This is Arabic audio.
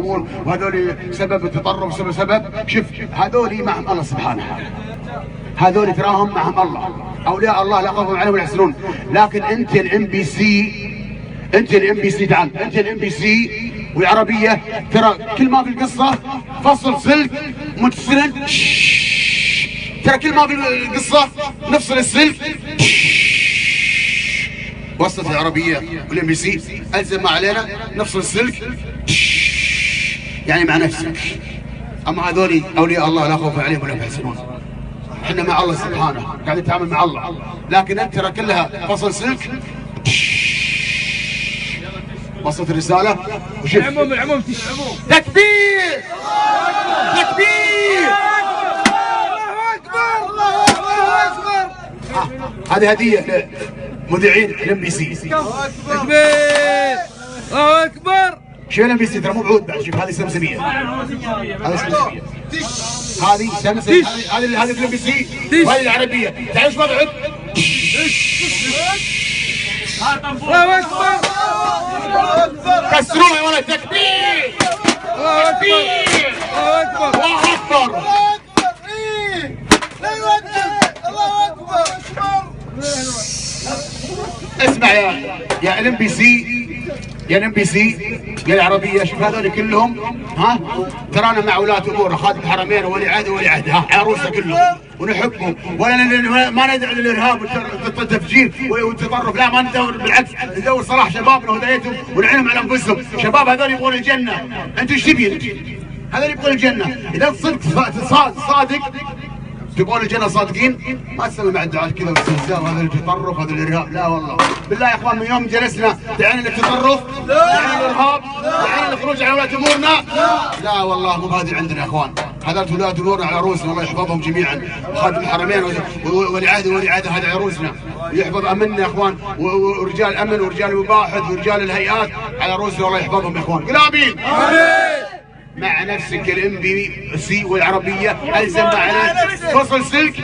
يسوون، وهذول سبب التطرف، سبب شوف هذول معهم الله سبحانه، هذول تراهم معهم الله، اولياء الله لا خوف عليهم ولا يحزنون. لكن انت الام بي سي، انت الام بي سي، تعال انت الام بي سي والعربيه، ترى كل ما في القصه فصل سلك متصل، ترى كل ما في القصه نفصل السلك. وصلت العربيه والام بي سي، الزم ما علينا نفصل السلك يعني مع نفسك. اما هذول اولياء الله لا خوف عليهم ولا يحزنون، احنا مع الله سبحانه قاعد نتعامل مع الله. لكن انت ترى كلها فصل سلك. وصلت الرساله وشوف العموم تكبير تكبير. الله اكبر. هذه هديه لمذيعين الام بي سي. تكبير الله اكبر. شوف الام بي سي ترى مو بعود بعد، شوف هذه سمسميه، هذه سمسميه، هذه سمسم، هذه الام بي سي وهذه العربيه. تعال ايش وضعك؟ الله اكبر. كسروها ولا تكبير تكبير. الله اكبر. الله اكبر. لا يوقف. الله اكبر. اسمع يا الام بي سي، يا الام بي سي يا العربيه، شوف هذول كلهم ها، ترانا مع ولاة امورنا، خادم الحرمين وولي عهد وولي عهد، ها عروسه كلهم ونحبهم، ولا ما ندعو للارهاب والتفجير والتطرف، لا ما ندور، بالعكس ندور صلاح شبابنا وهدايتهم ونعينهم على انفسهم. شباب هذول يبغون الجنه، انت ايش تبي؟ هذول يبغون الجنه. اذا صدق صادق تبغون الجنه صادقين، ما تسوي مع الدعاء كذا والاستهزاء وهذا التطرف وهذا الارهاب. لا والله بالله يا اخوان، من يوم جلسنا دعينا للتطرف، دعينا للارهاب، دعينا للخروج على ولاة امورنا. لا والله مو هذه عندنا يا اخوان، هذول ولاة امورنا على عروسنا، الله يحفظهم جميعا، خادم الحرمين ولي عهد وولي عهد، هذه عروسنا، يحفظ امننا يا اخوان، ورجال الامن ورجال المباحث ورجال الهيئات على عروسنا، الله يحفظهم يا اخوان. قل امين. مع نفسك الام بي سي والعربيه، الزم عليك فصل سلك